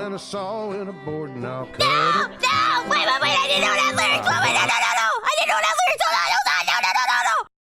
and a saw and a board, and I'll cut No! it. No! Wait, I didn't know that lyrics! Wait, no! I didn't know that lyrics! Hold on! No!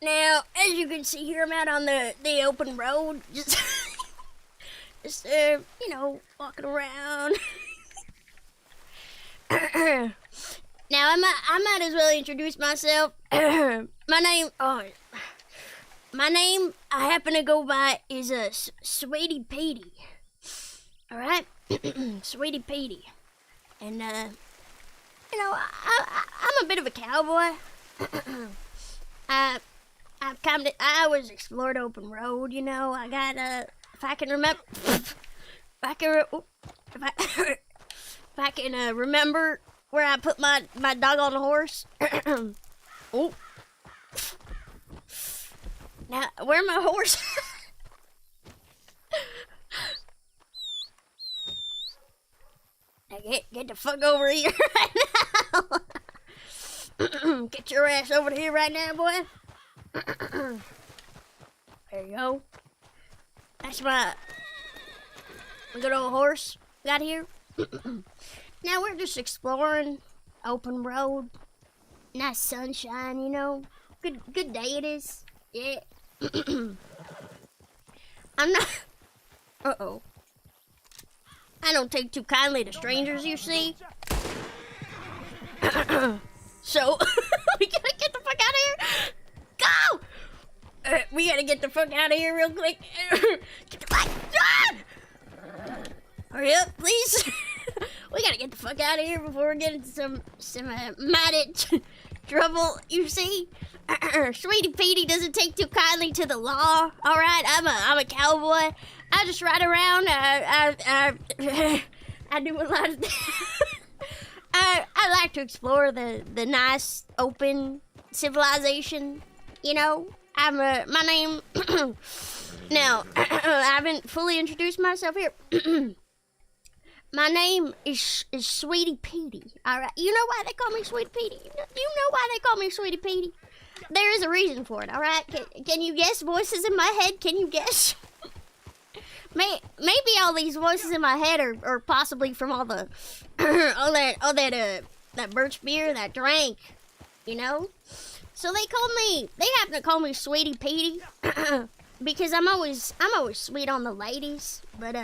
Now, as you can see here, I'm out on the open road, just, you know, walking around. Now, I might as well introduce myself. My name, I happen to go by is Sweetie Petey. All right, Sweetie Petey, and you know, I'm a bit of a cowboy. I always explored open road. You know, I got if I can remember, remember where I put my dog on the horse. Oh, now where my horse? Now get the fuck over here right now. Get your ass over here right now, boy. There you go. That's my good old horse got here. Now we're just exploring open road. Nice sunshine, you know. Good day it is. Yeah. I'm not. Uh-oh. I don't take too kindly to strangers, you see. So, we gotta get the fuck out of here. Go! We gotta get the fuck out of here real quick. Get the fuck done! Hurry up, please. We gotta get the fuck out of here before we get into some mighty trouble, you see. Sweetie Petey doesn't take too kindly to the law. All right, I'm a cowboy. I just ride around. I do a lot of things. I like to explore the nice open civilization. You know, my name. Now I haven't fully introduced myself here. My name is Sweetie Petey. All right, you know why they call me Sweetie Petey? You know why they call me Sweetie Petey? There is a reason for it. All right, can you guess? Voices in my head. Can you guess? Maybe all these voices in my head are possibly from all the all that birch beer that I drank, you know. So they happen to call me Sweetie Petey because I'm always sweet on the ladies, but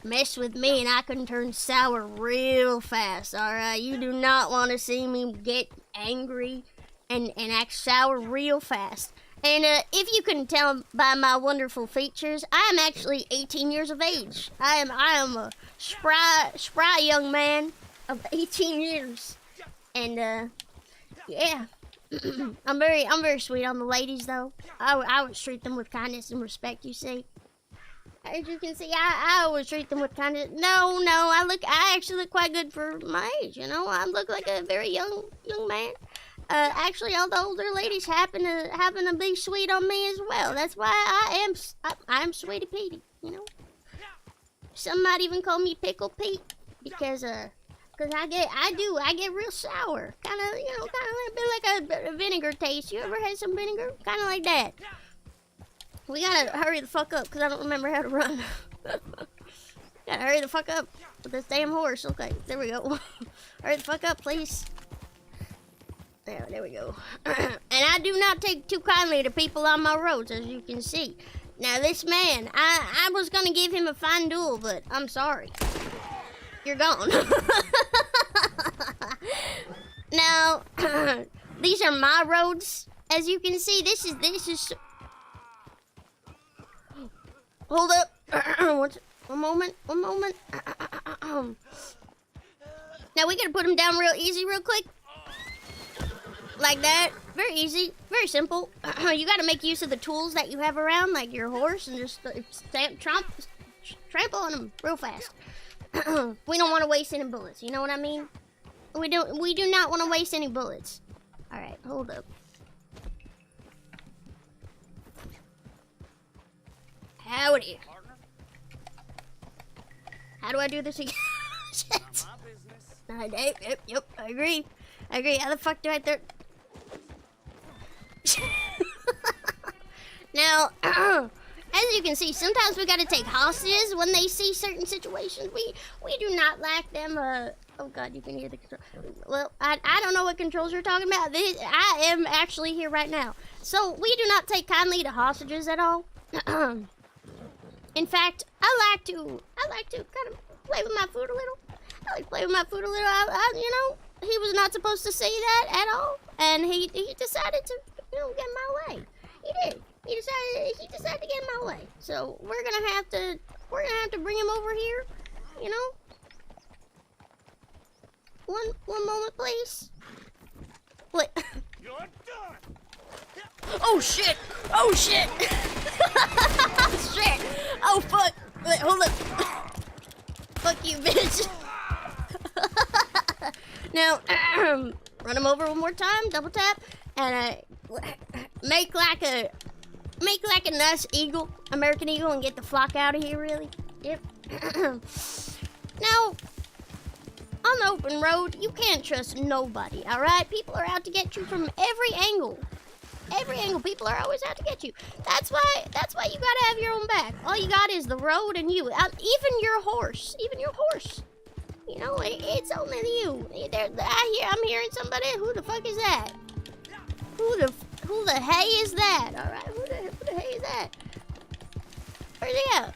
mess with me and I can turn sour real fast. All right, you do not want to see me get angry and act sour real fast. And if you can tell by my wonderful features, I am actually 18 years of age. I am a spry young man of 18 years, and yeah, I'm very sweet on the ladies though. I would treat them with kindness and respect. You see, as you can see, I always treat them with kindness. No, I actually look quite good for my age. You know, I look like a very young man. Actually, all the older ladies happen to be sweet on me as well. That's why I'm Sweetie Petey, you know. Some might even call me Pickle Pete because I get real sour, kind of a bit like a vinegar taste. You ever had some vinegar? Kind of like that. We gotta hurry the fuck up because I don't remember how to run. Gotta hurry the fuck up with this damn horse. Okay, there we go. Hurry the fuck up, please. There we go. And I do not take too kindly to people on my roads, as you can see. Now, this man, I was going to give him a fine duel, but I'm sorry. You're gone. Now, these are my roads. As you can see, this is. Hold up. One moment. Now we gotta put them down real easy, real quick. Like that. Very easy. Very simple. You gotta make use of the tools that you have around, like your horse, and just trample on them real fast. We don't want to waste any bullets. You know what I mean? We do not want to waste any bullets. All right, hold up. Howdy. How do I do this again? Shit. Yep, I agree. How the fuck do I do? Now, as you can see, sometimes we gotta take hostages when they see certain situations. We do not lack them. Oh God, you can hear the control. Well, I don't know what controls you're talking about. I am actually here right now. So we do not take kindly to hostages at all. In fact, I like to kind of play with my food a little. You know, he was not supposed to say that at all, and he decided to, you know, get in my way. He did. He decided to get in my way. So we're gonna have to bring him over here. You know. One moment, please. Wait. You're done. Oh shit! Shit! Oh fuck! Wait, hold up. Fuck you, bitch. Now, run him over one more time. Double tap, and make like a nice eagle, American eagle, and get the flock out of here. Really. Yep. Now, on the open road, you can't trust nobody. All right, people are out to get you from every angle. Every angle, people are always out to get you. That's why you gotta have your own back. All you got is the road and you. Even your horse. You know, it's only you. I'm hearing somebody. Who the fuck is that? Who the hey is that? All right, who the hey is that? Where's he at?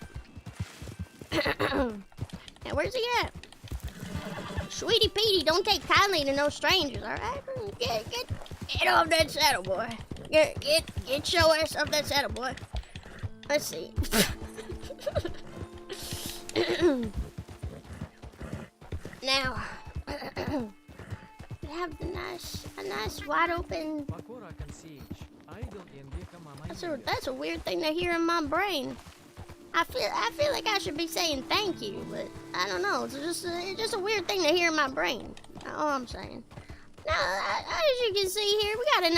Now, where's he at? Sweetie Petey, don't take kindly to no strangers. All right, get off that saddle, boy. Get your ass off that saddle, boy. Let's see. Now, we have a nice wide open. That's a weird thing to hear in my brain. I feel like I should be saying thank you, but I don't know. It's just a weird thing to hear in my brain. That's all I'm saying. Now, as you can see here, we got a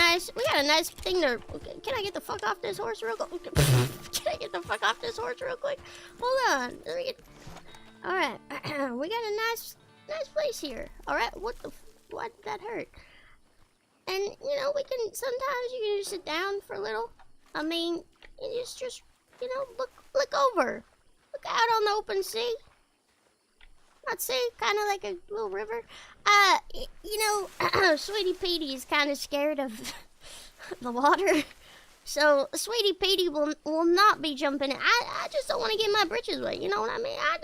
nice thing to. Can I get the fuck off this horse real quick? Can I get the fuck off this horse real quick? Hold on. All right, we got a nice place here. All right, what did that hurt? And you know, sometimes you can just sit down for a little. I mean, you just you know, look over, look out on the open sea. Not sea, kind of like a little river. You know, Sweetie Petey is kind of scared of the water. So, Sweetie Petey will not be jumping in. I just don't want to get my britches wet, you know what I mean? I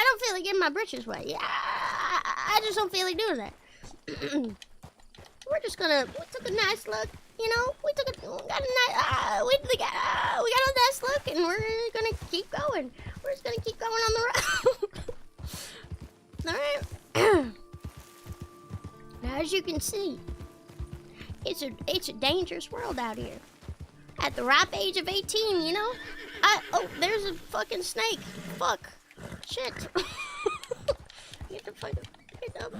don't feel like getting my britches wet. Yeah, I just don't feel like doing that. We took a nice look, you know? We got a nice look, and we're gonna keep going. We're just gonna keep going on the road. Alright. Now, as you can see, it's a dangerous world out here. At the ripe age of 18, you know? Oh, there's a fucking snake. Fuck. Shit. Get up.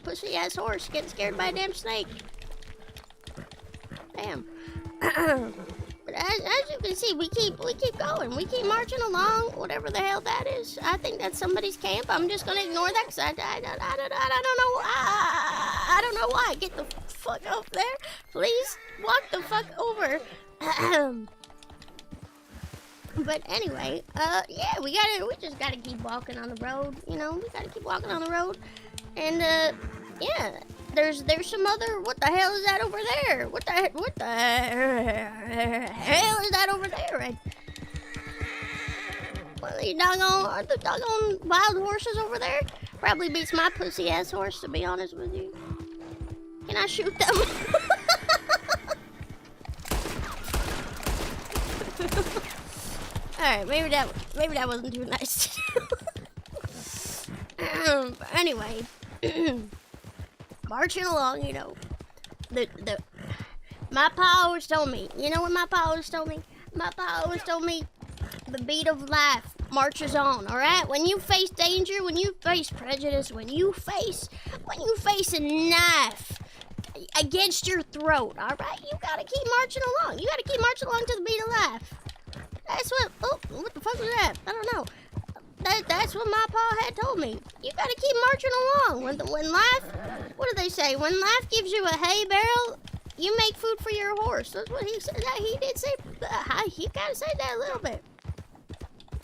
Pussy ass horse getting scared by a damn snake. Damn. But as you can see, we keep going. We keep marching along, whatever the hell that is. I think that's somebody's camp. I'm just gonna ignore that because I don't know. I don't know why. Get the fuck up there, please. Walk the fuck over. But anyway, yeah, we just gotta keep walking on the road. You know, we gotta keep walking on the road, and yeah. There's some other. What the hell is that over there? What the hell is that over there? Well, the doggone wild horses over there probably beats my pussy ass horse, to be honest with you. Can I shoot them? Alright, maybe that wasn't too nice. Anyway, marching along, you know, my pa always told me, you know what my pa always told me? My pa always told me, the beat of life marches on, alright? When you face danger, when you face prejudice, when you face a knife against your throat, alright? You gotta keep marching along. You gotta keep marching along to the beat of life. That's what the fuck was that? I don't know. That's what my pa had told me. You gotta keep marching along. When life, what do they say? When life gives you a hay barrel, you make food for your horse. That's what he said. He did say. He kind of said that a little bit.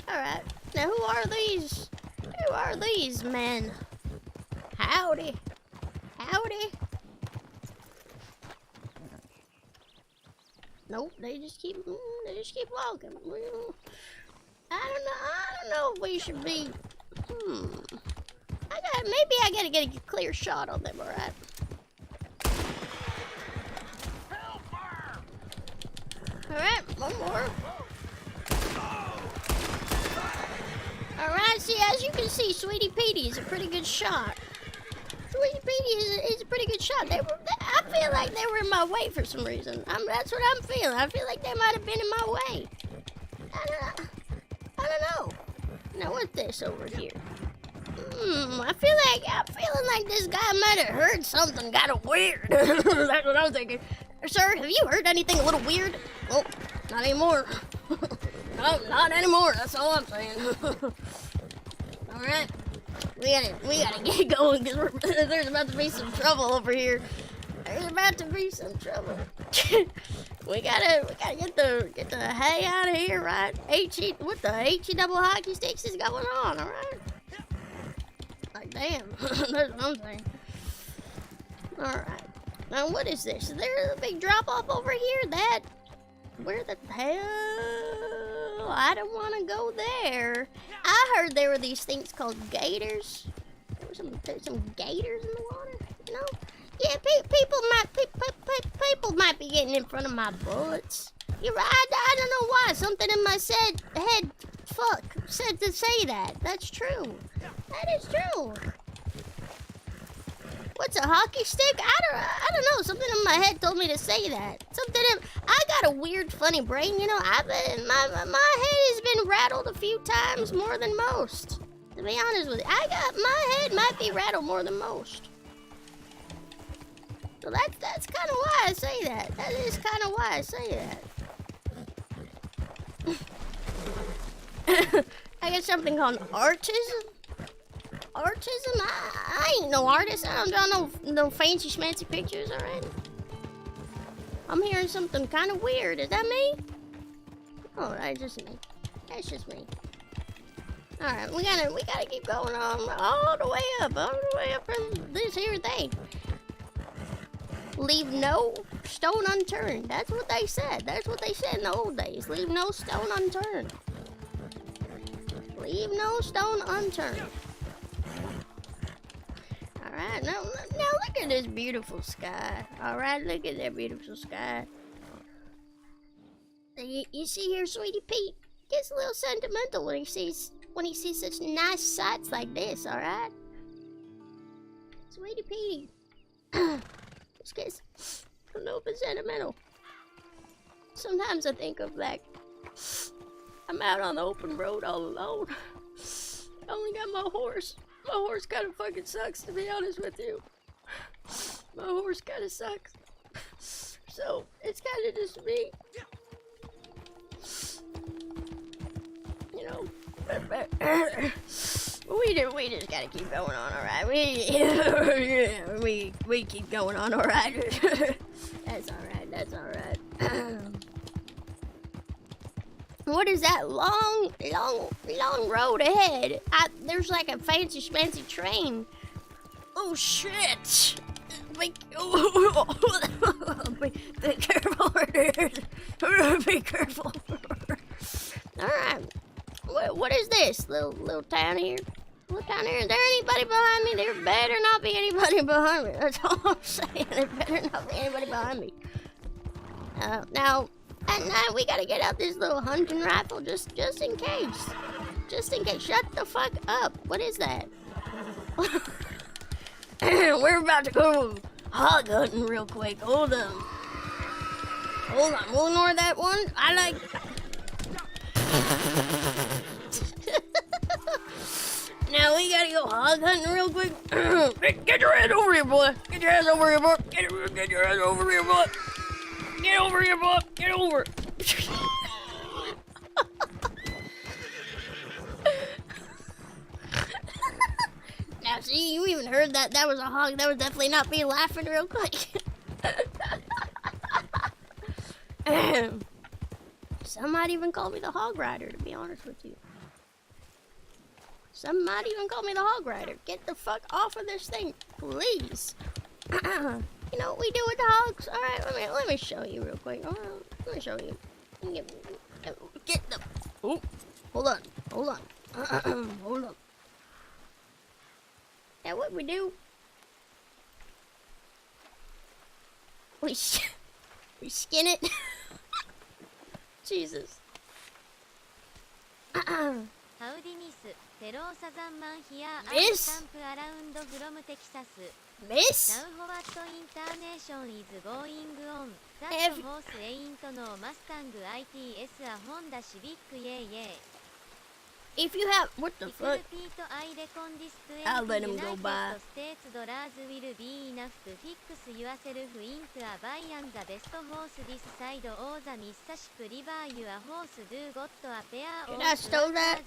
All right. Now who are these? Who are these men? Howdy. Howdy. Nope. They just keep walking. I don't know if we should be. Maybe I gotta get a clear shot on them. All right. Alright, one more. Alright, see, as you can see, Sweetie Petey is a pretty good shot. Sweetie Petey is a pretty good shot. I feel like they were in my way for some reason. That's what I'm feeling. I feel like they might have been in my way. I don't know. Now, what's this over here? I'm feeling like this guy might have heard something kind of weird. That's what I'm thinking. Sir, have you heard anything a little weird? Oh, not anymore. No, not anymore. That's all I'm saying. All right, we gotta get going because there's about to be some trouble over here. There's about to be some trouble. we gotta get the hay out of here, right? What the HE double hockey sticks is going on? All right. Like damn, that's what I'm saying. All right. Now, what is this? Is there a big drop-off over here? Where the hell? I don't want to go there. I heard there were these things called gators. There's some gators in the water, you know? Yeah, people might be getting in front of my bullets. You're right, I don't know why. Something in my head, said to say that. That's true. That is true. What's a hockey stick? I don't know. Something in my head told me to say that. I got a weird, funny brain. You know, my head has been rattled a few times more than most. To be honest with you, my head might be rattled more than most. So that's kind of why I say that. That is kind of why I say that. I got something called artism. Artism? I ain't no artist. I don't draw no fancy schmancy pictures, alright? I'm hearing something kind of weird. Is that me? Oh, that's just me. That's just me. Alright, we gotta keep going on all the way up from this here thing. Leave no stone unturned. That's what they said. That's what they said in the old days. Leave no stone unturned. Leave no stone unturned. Alright, now look at this beautiful sky. Alright, look at that beautiful sky. You see here, Sweetie Pete gets a little sentimental when he sees such nice sights like this, alright? Sweetie Pete. Just gets a little bit sentimental. Sometimes I think of like I'm out on the open road all alone. I only got my horse. My horse kind of fucking sucks, to be honest with you. My horse kind of sucks. So, it's kind of just me. You know. We just gotta keep going on, alright? We keep going on, alright? That's alright. What is that long road ahead? There's like a fancy schmancy train. Oh shit! Be careful. Be careful. Alright. What is this? Little town here? Little town here. Is there anybody behind me? There better not be anybody behind me. That's all I'm saying. There better not be anybody behind me. Now, at night, we gotta get out this little hunting rifle just in case. Just in case. Shut the fuck up. What is that? We're about to go hog hunting real quick. Hold on. Hold on. We'll ignore that one. I like... Now we gotta go hog hunting real quick. Get your ass over here, boy. Get your ass over here, boy. Get your ass over here, boy. Get over here, boy. Get over. Now, see, you even heard that. That was a hog. That was definitely not me laughing real quick. Some might even call me the hog rider, to be honest with you. Some might even call me the hog rider. Get the fuck off of this thing, please. You know what we do with the hogs? All right, let me show you real quick. Let me show you. Get the... Oh, hold on. Hold on. Hold on. Now what we do? We skin it. Jesus. Miss? Miss? If you have... What the fuck? I'll let him go by. Did I stole that?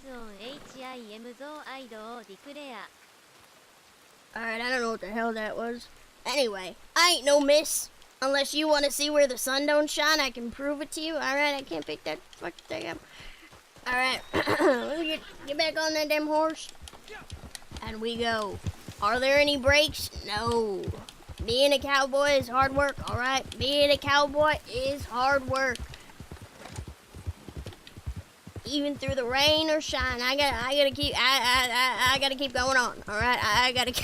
Alright, I don't know what the hell that was. Anyway, I ain't no miss. Unless you want to see where the sun don't shine, I can prove it to you. Alright, I can't pick that fucking thing up. Alright, get back on that damn horse. And we go. Are there any breaks? No. Being a cowboy is hard work, alright? Being a cowboy is hard work. Even through the rain or shine, I gotta keep going on, alright? I gotta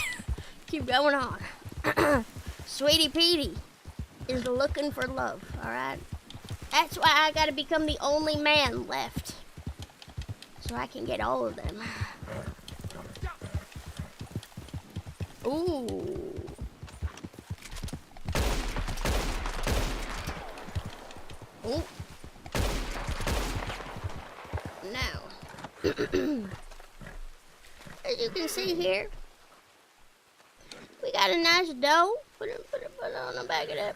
keep going on. Sweetie Petey is looking for love, alright? That's why I gotta become the only man left. So I can get all of them. Ooh. Ooh. Now, as you can see here, we got a nice doe. Put it on the back of that.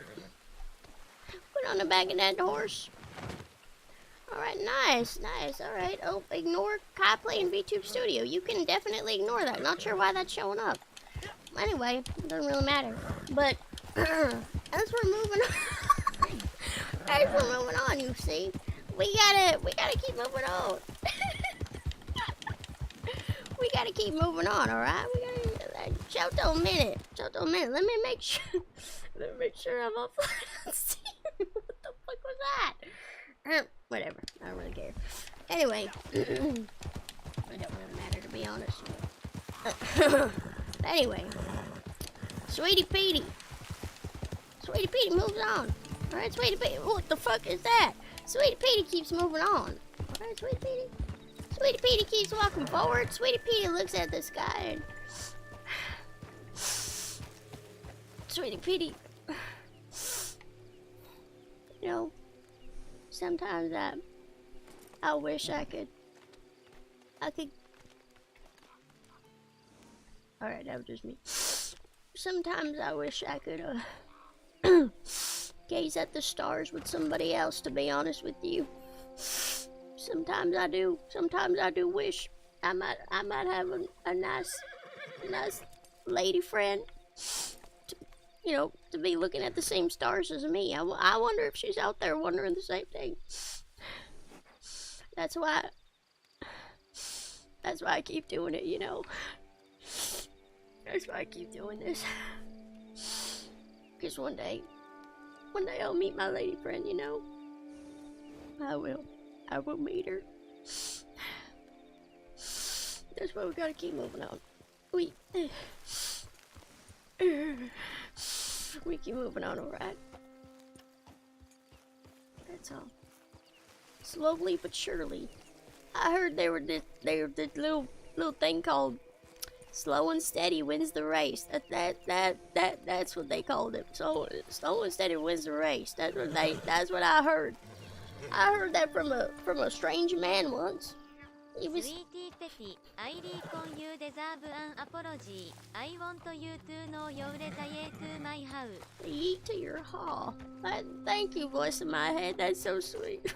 Put it on the back of that horse. Alright, nice. Alright. Oh, ignore Kai playing VTube Studio. You can definitely ignore that. Not sure why that's showing up. Anyway, it doesn't really matter. But, as we're moving on, you see, we gotta keep moving on. We gotta keep moving on, alright? We gotta, Choto a minute. Let me make sure I'm up. What the fuck was that? Whatever, I don't really care. Anyway, it don't really matter, to be honest. Anyway, Sweetie Petey moves on. Alright, Sweetie Petey, what the fuck is that? Sweetie Petey keeps moving on. Alright, Sweetie Petey keeps walking forward. Sweetie Petey looks at the sky and... Sweetie Petey... You know... Sometimes I wish I could. Alright, that was just me. Sometimes I wish I could gaze at the stars with somebody else, to be honest with you. Sometimes I do wish I might have a nice lady friend. To be looking at the same stars as me. I wonder if she's out there wondering the same thing. That's why I keep doing it, That's why I keep doing this. Because one day I'll meet my lady friend, I will meet her. That's why we gotta keep moving on. We keep moving on, alright? That's all. Slowly but surely. I heard they were this little thing called slow and steady wins the race. That's what they called it. So slow and steady wins the race. That's what I heard. I heard that from a strange man once. He was. Sweetie Petty, I reckon you deserve an apology. I want you to know you're to my house. Yeet to your hall. Thank you, voice in my head. That's so sweet.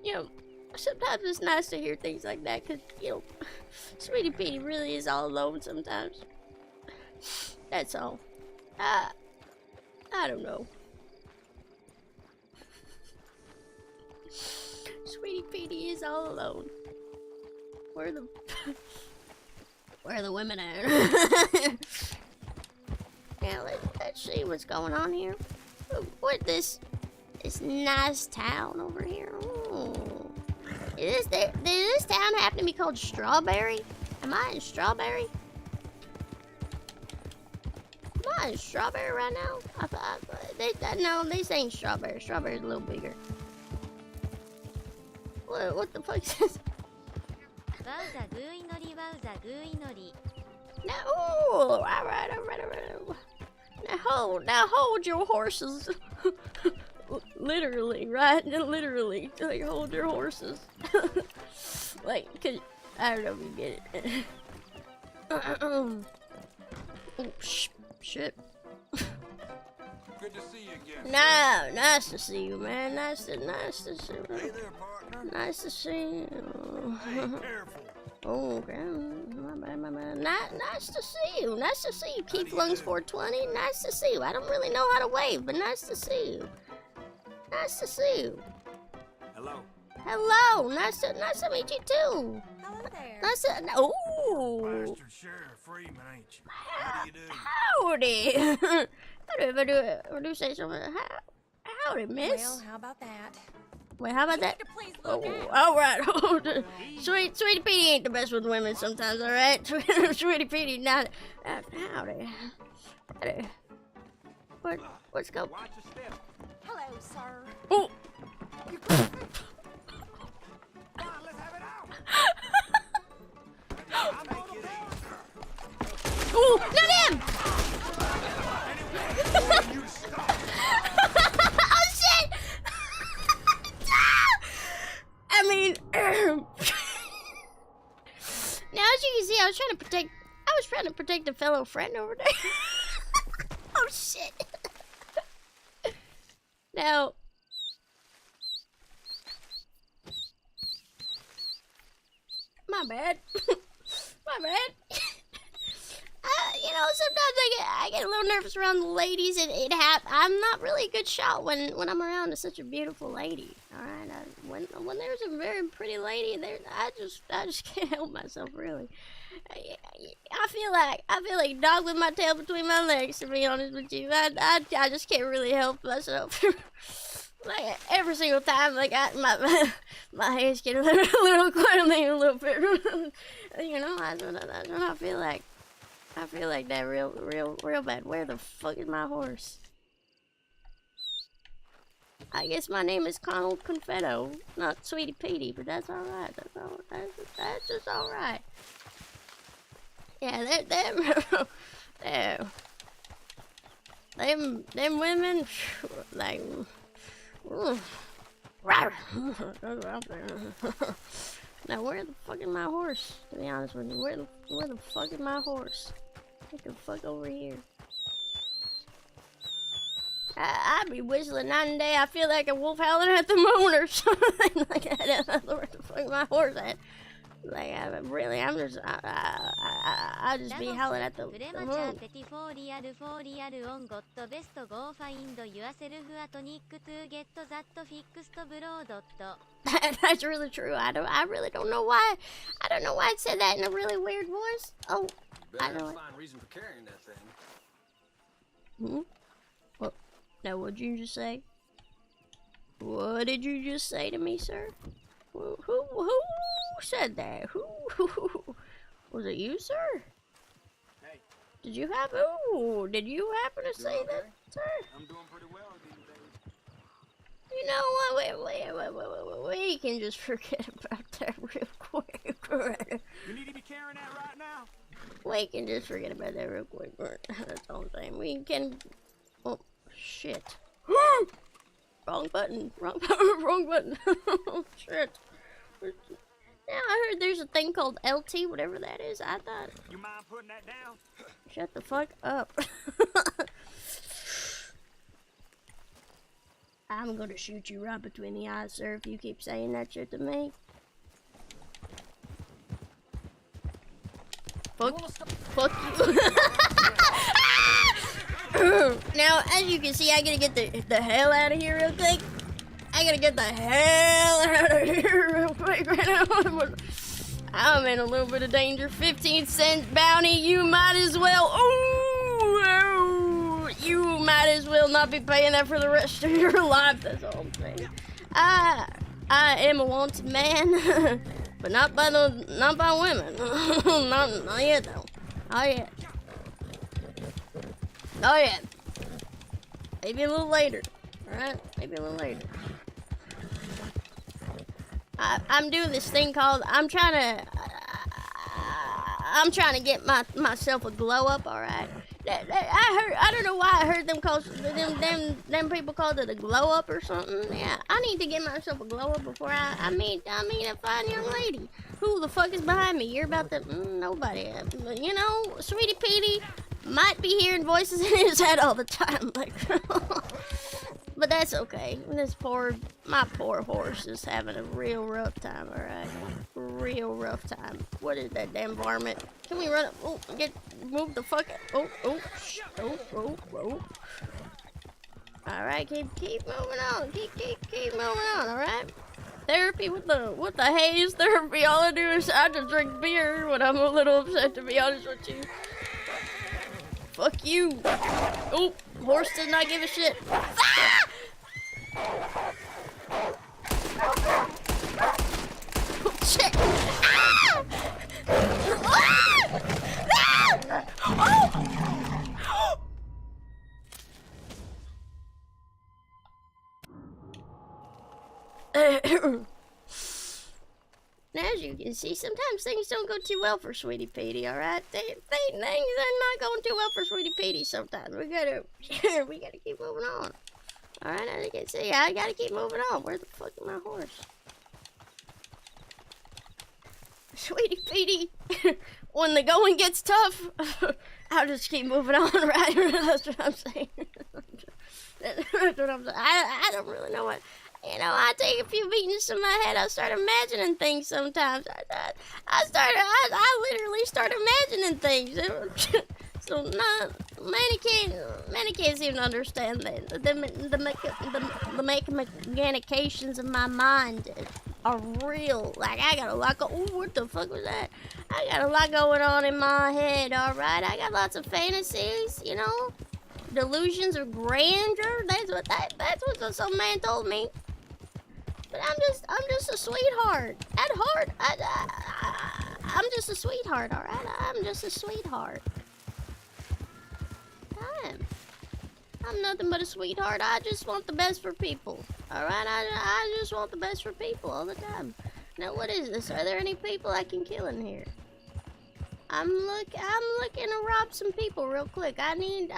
You know, sometimes it's nice to hear things like that, cause you know, Sweetie Petey really is all alone sometimes. That's all. I don't know. Sweetie Petey is all alone. Where are the women at? Now let's see what's going on here. What this nice town over here? Ooh. Does this town happen to be called Strawberry? Am I in Strawberry? Am I in Strawberry right now? No, this ain't Strawberry. Strawberry's a little bigger. What the fuck is this? No, alright. Now hold your horses. Literally, right? Literally, like hold your horses. Like, cause I don't know if you get it. Oh, shit. Good to see you again. No, nice to see you, man. Nice to see you. Hey there, partner. Nice to see you. Hey, careful. Oh, okay. My bad. Nice to see you. Nice to see you, Keith Lungs 420. Nice to see you. I don't really know how to wave, but nice to see you. Nice to see you. Hello. Hello. Nice to meet you too. Hello there. Nice to. Ooh. Bastard Sheriff Freeman, ain't you? How do you do? Howdy. How do you say something? Howdy, miss. Well, how about that? Wait, how about You that? need to please look out. All right. Sweetie Petey ain't the best with women sometimes, all right? Sweetie Petey, not. Howdy. What's going? Watch your step. Hello, sir. Oh. Come on, let's have it out. Ooh, not him! You stop. Oh shit! I mean, now as you can see, I was trying to protect a fellow friend over there. Oh shit! Now, my bad. My bad. You know, sometimes I get a little nervous around the ladies, and I'm not really a good shot when I'm around such a beautiful lady. All right, when there's a very pretty lady there, I just can't help myself really. I feel like dog with my tail between my legs, to be honest with you. I just can't really help myself. Like every single time, like my hands get a little quietly a little bit. You know, that's what I feel like. I feel like that real bad. Where the fuck is my horse? I guess my name is Connell Confetto, not Sweetie Petey, but that's alright. That's just alright. Yeah, them women, like, now where the fuck is my horse? To be honest with you, where the fuck is my horse? Get the fuck over here. I'd be whistling night and day. I feel like a wolf howling at the moon or something. Like I don't know where the fuck my horse at. Like I just be howling at the moon. That's really true. I really don't know why. I don't know why it said that in a really weird voice. Oh, I know it. Fine reason for carrying that thing. What? Now, what'd you just say? What did you just say to me, sir? Who Who said that? Who? Was it you, sir? Hey, Did you happen to say that, sir? I'm doing pretty well these days. You know what? Wait. We can just forget about that real quick. You need to be carrying that right now. We can just forget about that real quick. That's all I'm saying. We can. Oh shit! Wrong button. Wrong button. Oh shit! Now I heard there's a thing called LT, whatever that is. I thought. You mind putting that down? Shut the fuck up. I'm gonna shoot you right between the eyes, sir, if you keep saying that shit to me. Fuck you. Now, as you can see, I gotta get the hell out of here real quick. I gotta get the hell out of here real quick right now. I'm in a little bit of danger. 15-cent bounty, you might as well. Ooh, you might as well not be paying that for the rest of your life. That's all I'm saying. I am a wanted man, but not by women. not yet though. Not yet. Maybe a little later. Alright? Maybe a little later. I'm doing this thing called I'm trying to get myself a glow up, alright? I don't know why I heard them people called it a glow up or something. Yeah, I need to get myself a glow up before I meet a fine young lady. Who the fuck is behind me? You're about to nobody. You know, Sweetie Petey might be hearing voices in his head all the time, like. But that's okay. My poor horse is having a real rough time, alright? Real rough time. What is that damn varmint? Can we run up? Oh, move the fuck out. Oh. Alright, keep moving on. Keep moving on, alright? Therapy, what the haze therapy? All I do is I just drink beer when I'm a little upset, to be honest with you. Fuck you. Oh, horse does not give a shit. Ah! Oh, shit. Ah! Ah! Oh! Now, as you can see, sometimes things don't go too well for Sweetie Petey, alright? Things are not going too well for Sweetie Petey sometimes. We gotta keep moving on. Alright, as you can see, I gotta keep moving on. Where the fuck is my horse? Sweetie Petey, when the going gets tough, I'll just keep moving on, right? That's what I'm saying. That's what I'm saying. I don't really know what... You know, I take a few beatings to my head. I start imagining things sometimes. I literally start imagining things. So many can't seem to understand that the mechanications of my mind are real. Like I got a lot what the fuck was that? I got a lot going on in my head. All right, I got lots of fantasies. You know, delusions of grandeur. That's what some man told me. But I'm just a sweetheart. At heart, I'm just a sweetheart, all right? I'm just a sweetheart. I'm nothing but a sweetheart. I just want the best for people, all right? I just want the best for people all the time. Now, what is this? Are there any people I can kill in here? I'm looking to rob some people real quick. I need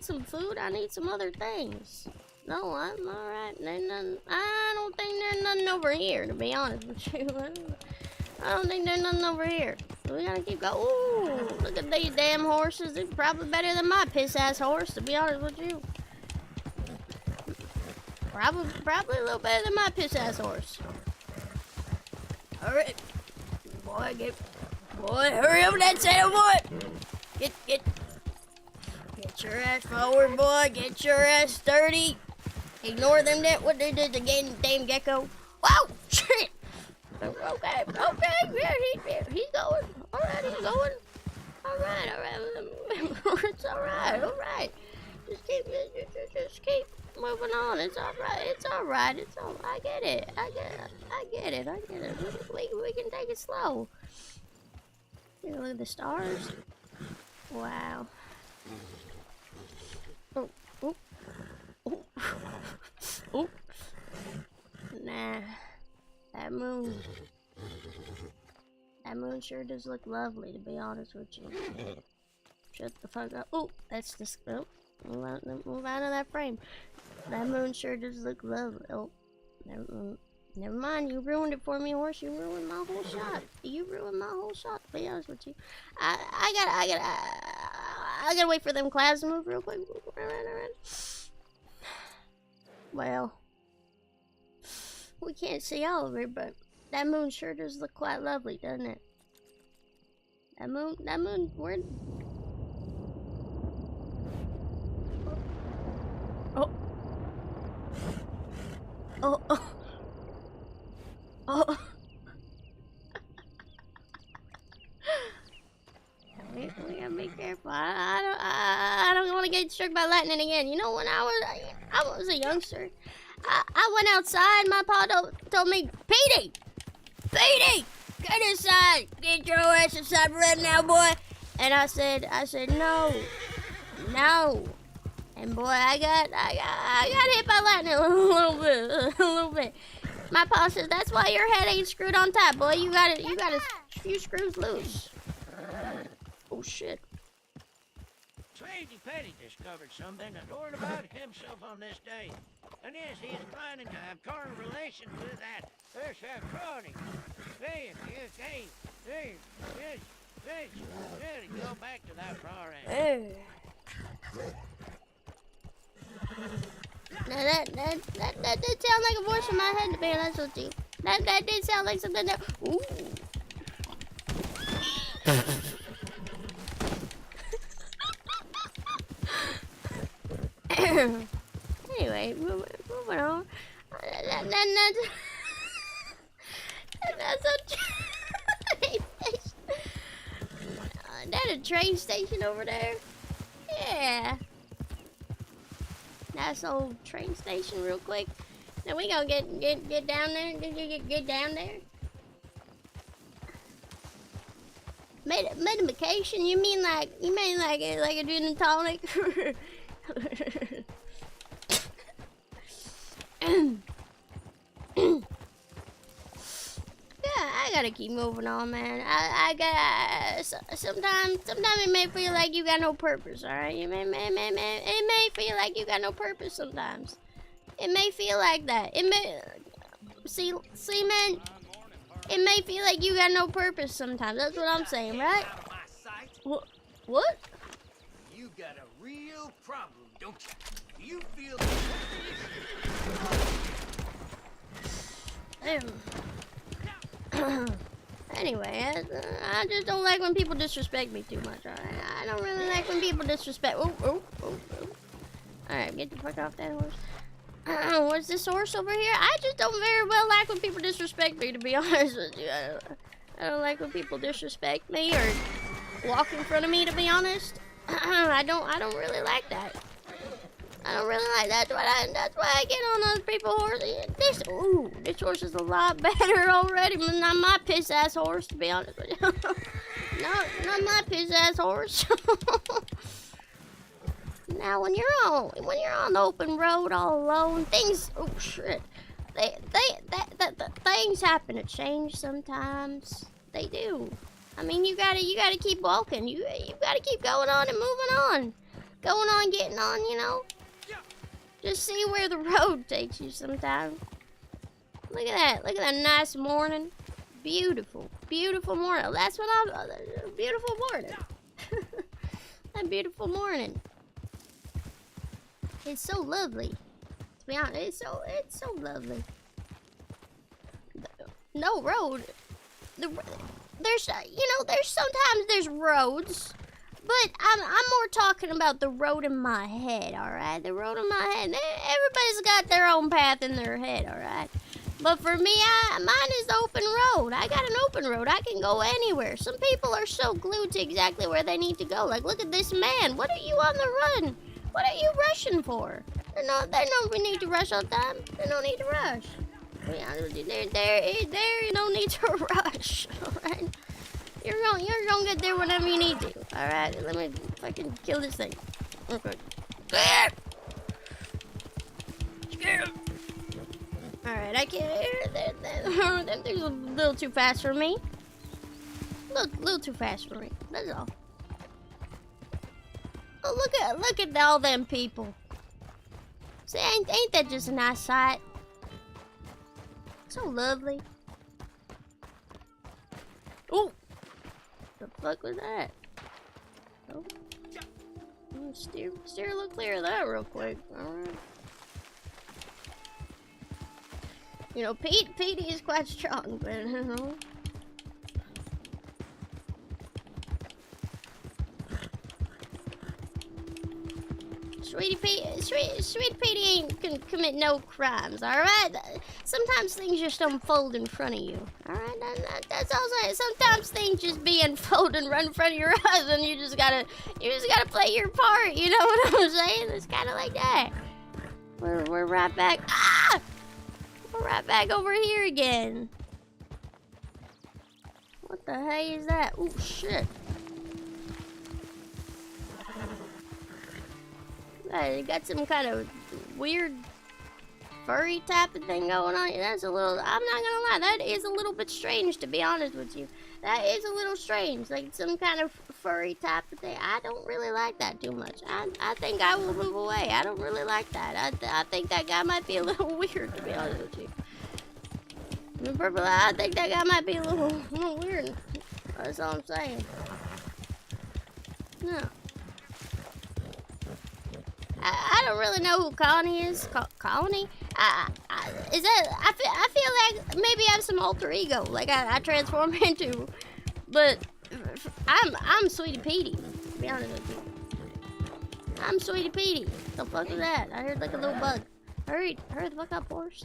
some food. I need some other things. No, I'm alright. I don't think there's nothing over here, to be honest with you. I don't think there's nothing over here. We gotta keep going. Ooh, look at these damn horses. They're probably better than my piss-ass horse, to be honest with you. Probably a little better than my piss-ass horse. Alright. Boy, hurry up with that saddle, boy. Get your ass forward, boy. Get your ass sturdy. Ignore them what they did to damn gecko. Whoa, shit. Okay, yeah, he's going. Alright, he's going. Alright. It's alright. Just keep Moving on. It's all right. It's all right. It's all. I get it. I get it. We can take it slow. Take a look at the stars. Wow. Oh. Oh. Oh. Oh. Nah. That moon sure does look lovely, to be honest with you. Shut the fuck up. Oh, that's the... Oh, move out of that frame. That moon sure does look lovely. Oh, never mind. You ruined it for me, horse. You ruined my whole shot. You ruined my whole shot, to be honest with you. I gotta wait for them clouds to move real quick. Well, we can't see all of it, but that moon sure does look quite lovely, doesn't it? That moon, where... Oh. Oh, oh. Oh. we gotta be careful. I don't want to get struck by lightning again. You know, when I was a youngster, I went outside. My pa told me, Petey, get inside. Get your ass inside right now, boy. And I said, no. And boy, I got hit by lightning a little bit. My pa says, that's why your head ain't screwed on tight, boy. You got a few screws loose. Oh shit. Sweetie Petty discovered something adored about himself on this day. And yes, he is planning to have carnal relations with that Coni. Hey, go back to that far end. Now that did sound like a voice in my head, to be honest with you. That did sound like something that... Ooh. Anyway, moving on. That's a train station. That a train station over there? Yeah. Nice old train station real quick. Now we gonna get down there. Get down there. Medication? You mean like a gin and tonic? Yeah, I gotta keep moving on, man. I gotta. Sometimes it may feel like you got no purpose. All right, it may feel like you got no purpose. Sometimes it may feel like that. It may see, man. It may feel like you got no purpose sometimes. That's what I'm saying, right? What? You got a real problem, don't you? You feel Anyway, I just don't like when people disrespect me too much, alright? I don't really like when people disrespect... Oh. Alright, get the fuck off that horse. What's this horse over here? I just don't very well like when people disrespect me, to be honest with you. I don't like when people disrespect me or walk in front of me, to be honest. I don't really like that. I don't really like that. That's why I get on other people's horses. This horse is a lot better already. Not my piss ass horse, to be honest with you. not my piss ass horse. Now when you're on the open road all alone, things things happen to change sometimes. They do. I mean, you gotta keep walking. You gotta keep going on and moving on. Going on, getting on, you know. Just see where the road takes you sometimes. Look at that nice morning. Beautiful morning. That's what beautiful morning. That beautiful morning. It's so lovely. To be honest, it's so lovely. No road. There's sometimes there's roads. But I'm more talking about the road in my head, alright? The road in my head. Everybody's got their own path in their head, alright? But for me, mine is the open road. I got an open road. I can go anywhere. Some people are so glued to exactly where they need to go. Like, look at this man. What are you on the run? What are you rushing for? They don't need to rush all the time. They don't need to rush. There no need to rush. Alright? You're gonna get there whenever you need to. Alright, let me fucking kill this thing. Okay. Alright, I can't. Them things are a little too fast for me. Little too fast for me. That's all. Oh, look at all them people. See, ain't that just a nice sight? So lovely. Oh, the fuck was that? Oh, steer a little clear of that real quick. All right. You know, Petey is quite strong, but you know. Sweetie Petey ain't gonna commit no crimes, alright? Sometimes things just unfold in front of you, alright? That's all I'm saying. Sometimes things just be unfolding right in front of your eyes and you just gotta play your part, you know what I'm saying? It's kinda like that. We're right back. Ah! We're right back over here again. What the hey is that? Oh shit. You got some kind of weird furry type of thing going on. That's a little, I'm not gonna lie, that is a little bit strange, to be honest with you. That is a little strange, like some kind of furry type of thing. I don't really like that too much. I think I will move away. I don't really like that. I think that guy might be a little weird, to be honest with you. I think that guy might be a little weird. That's all I'm saying. No. I don't really know who Coni is. Coni? Is that? I feel like maybe I have some alter ego, like I transform into. But I'm Sweetie Petey. To be honest with you, I'm Sweetie Petey. The fuck was that? I heard like a little bug. Hurry the fuck up, horse.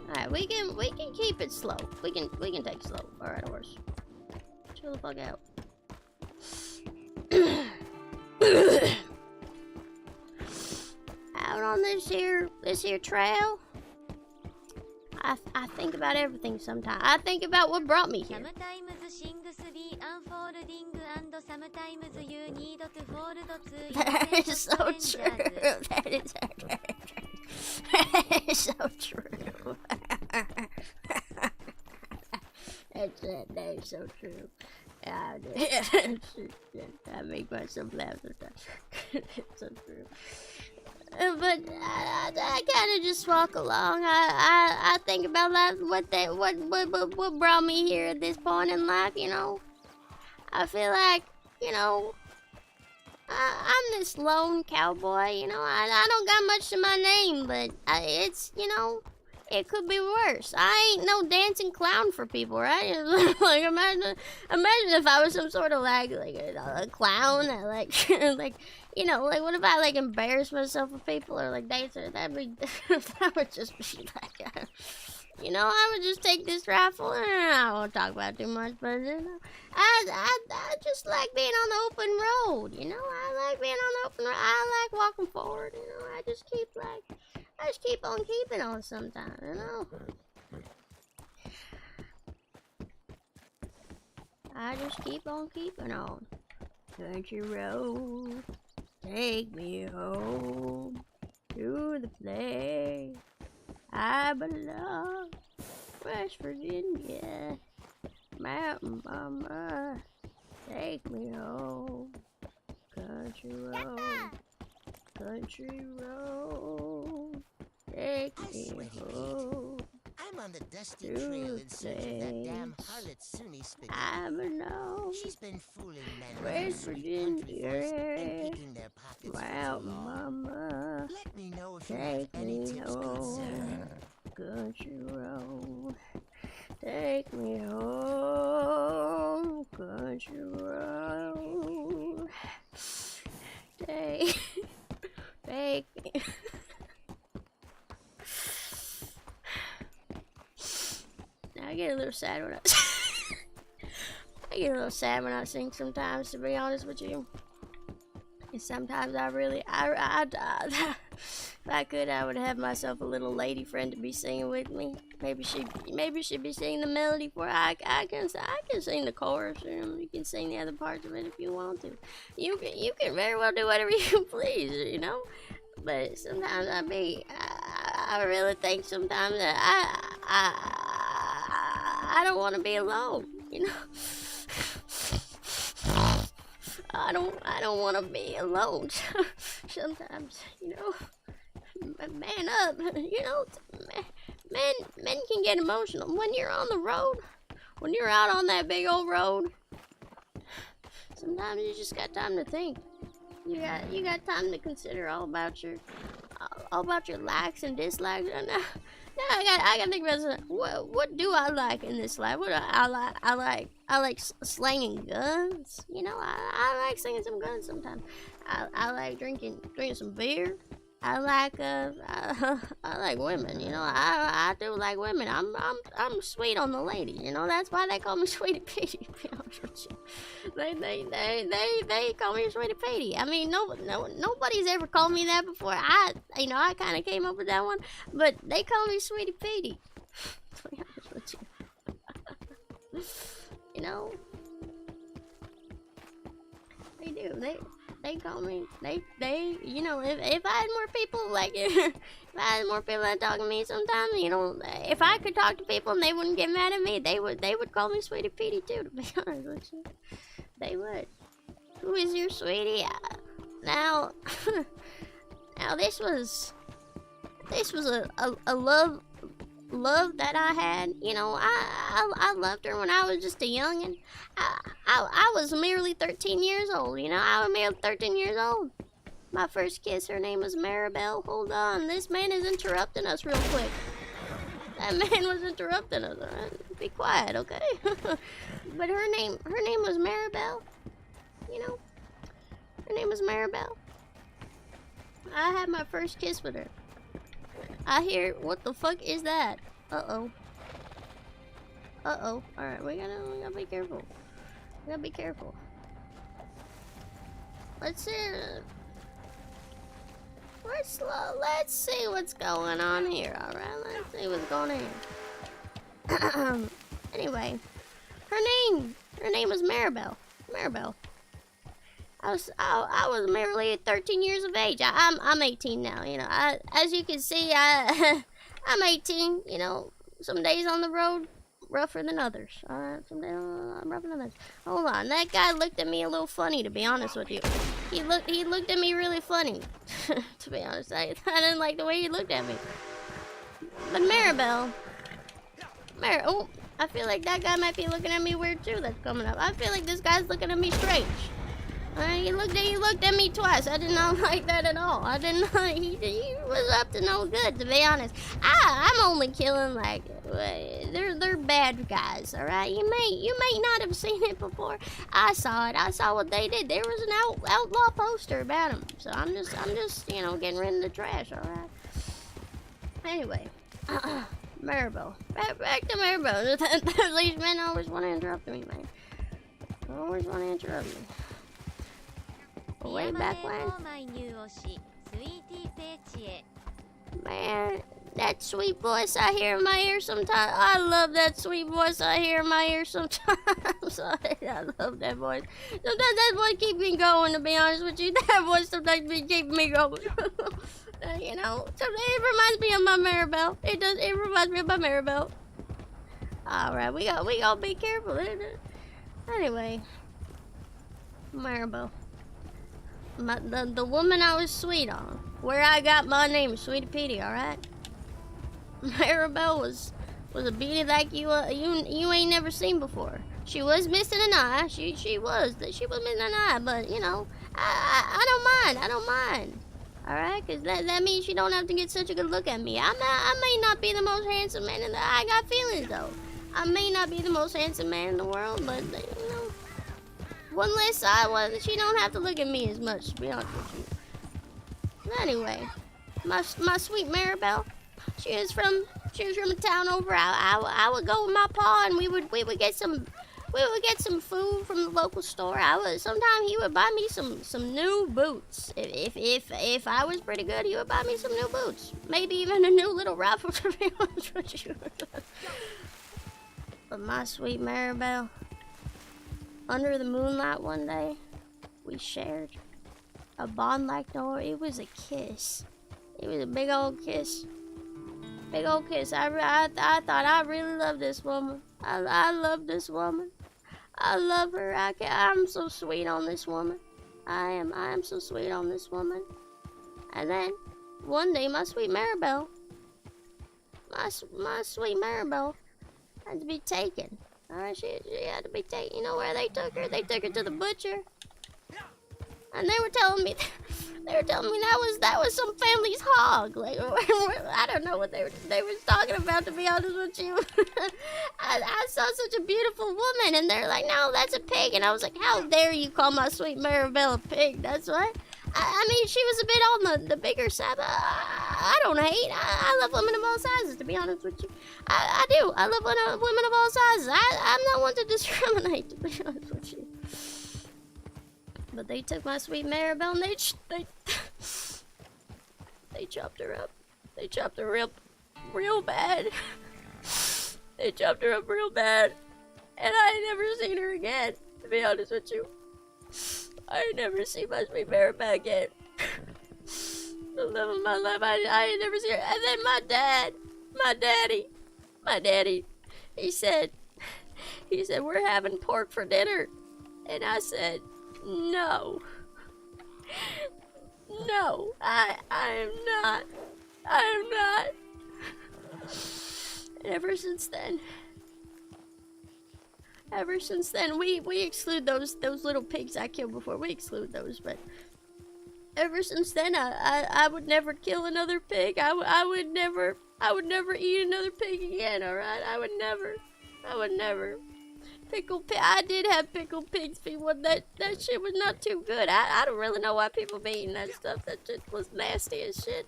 All right, we can keep it slow. We can take it slow. All right, horse. Chill the fuck out. Out on this here trail, I think about everything sometimes. I think about what brought me here. That is so true. That is so true. That is so true. I make myself laugh sometimes. It's so true. But I kind of just walk along. I think about life, what brought me here at this point in life. You know, I feel like, you know, I'm this lone cowboy. You know, I don't got much to my name, but it's, you know, it could be worse. I ain't no dancing clown for people, right? Like imagine if I was some sort of like a clown, like like, you know, like what if I like embarrass myself with people or like dance? That would just be like, you know, I would just take this rifle and I won't talk about it too much, but you know, I just like being on the open road. You know, I like being on the open road. I like walking forward. You know, I just keep on keeping on sometimes, you know. I just keep on keeping on. Country road, take me home to the place I belong. West Virginia, Mountain Mama, take me home. Country road. Country road, take me home. I'm on the dusty trail in search of that damn harlot Sunni Spaghetti. I know. She's been fooling men West Virginia, and picking their pockets for Mountain too long. Mama, Let me know if you have take any me tips home. concerning. Country road, take me home. Country road, take me. I get a little sad when I get a little sad when I sing sometimes, to be honest with you. sometimes I really, if I could, I would have myself a little lady friend to be singing with me. Maybe she'd be singing the melody for. I can sing the chorus. You can sing the other parts of it if you want to. You can very well do whatever you please, you know. But sometimes I really think sometimes that I don't want to be alone, you know. I don't want to be alone. Sometimes, you know, man up, you know, men can get emotional. When you're on the road, when you're out on that big old road, sometimes you just got time to think. You got time to consider all about your likes and dislikes. Now I gotta think about what do I like in this life? What do I like slanging guns. You know, I like singing some guns sometimes. I like drinking some beer. I like women. You know, I do like women. I'm sweet on the lady. You know, that's why they call me Sweetie Petey. To be honest with you, they call me Sweetie Petey. I mean, nobody's ever called me that before. I kind of came up with that one, but they call me Sweetie Petey. To be honest with you, you know, they do. They call me, you know, if I had more people like if I had more people that talk to me sometimes, you know, if I could talk to people and they wouldn't get mad at me, they would call me Sweetie Petey too, to be honest with you. They would. Who is your sweetie? Now this was a love that I had. You know, I loved her when I was just a youngin'. I was merely 13 years old. You know, I was merely 13 years old. My first kiss, her name was Maribel. Hold on, this man is interrupting us real quick. That man was interrupting us. All right? Be quiet, okay? But her name was Maribel. You know, her name was Maribel. I had my first kiss with her. I hear, what the fuck is that? Uh-oh. Alright, we gotta be careful. We gotta be careful. Let's see what's going on here, alright? Let's see what's going on here. Anyway, her name was Maribel. Maribel. I was merely 13 years of age. I'm 18 now. You know, as you can see, I'm 18. You know, some days on the road rougher than others. Some days I'm rougher than others. Hold on, that guy looked at me a little funny. To be honest with you, he looked at me really funny. To be honest, I didn't like the way he looked at me. But Maribel, oh, I feel like that guy might be looking at me weird too. That's coming up. I feel like this guy's looking at me strange. He looked at me twice. I did not like that at all. I did not. He was up to no good, to be honest. I'm only killing like they're bad guys. All right. You may not have seen it before. I saw it. I saw what they did. There was an outlaw poster about them. So I'm just you know, getting rid of the trash. All right. Anyway, Maribel. Back to Maribel. These men always want to interrupt me, man. Always want to interrupt me. Way back when. Man, that sweet voice I hear in my ear sometimes. I love that sweet voice I hear in my ear sometimes. I love that voice. Sometimes that voice keeps me going, to be honest with you. That voice sometimes keeps me going. You know, it reminds me of my Maribel. It does. It reminds me of my Maribel. All right, we gotta be careful. Anyway, Maribel. The woman I was sweet on, where I got my name, Sweetie Petey, alright? Maribel was a beauty like you ain't never seen before. She was missing an eye, she was missing an eye, but you know, I don't mind. Alright, cause that means she don't have to get such a good look at me. I may not be the most handsome man in the, I got feelings though. I may not be the most handsome man in the world, but you know, one less side was that she don't have to look at me as much, to be honest with you. Anyway, my sweet Maribel, she was from a town over. I would go with my pa and we would get some we would get some food from the local store. Sometimes he would buy me some new boots. If I was pretty good, he would buy me some new boots. Maybe even a new little rifle, to be honest with you. But my sweet Maribel, under the moonlight one day, we shared a bond like no, it was a kiss. It was a big old kiss. Big old kiss. I thought I really loved this woman. I love this woman. I love her. I'm so sweet on this woman. I am so sweet on this woman. And then one day, my sweet Maribel, my sweet Maribel, had to be taken. All right, she had to be taken. You know where they took her? They took her to the butcher. And they were telling me that was some family's hog. Like, I don't know what they were talking about, to be honest with you. I saw such a beautiful woman, and they're like, no, that's a pig. And I was like, how dare you call my sweet Maribel a pig? That's what. I mean, she was a bit on the bigger side. I don't hate. I love women of all sizes, to be honest with you. I do. I love women of all sizes. I'm not one to discriminate, to be honest with you. But they took my sweet Maribel and they chopped her up. They chopped her up real bad. They chopped her up real bad. And I ain't never seen her again, to be honest with you. I ain't never seen my sweet Maribel again. The love of my life, I ain't never seen her. And then my daddy, he said, we're having pork for dinner. And I said, no, I am not. And ever since then, we exclude those little pigs I killed before. We exclude those, but ever since then, I would never kill another pig. I would never eat another pig again. All right, I would never. Pickled pig. I did have pickled pig's feet. That shit was not too good. I don't really know why people be eating that stuff. That shit was nasty as shit.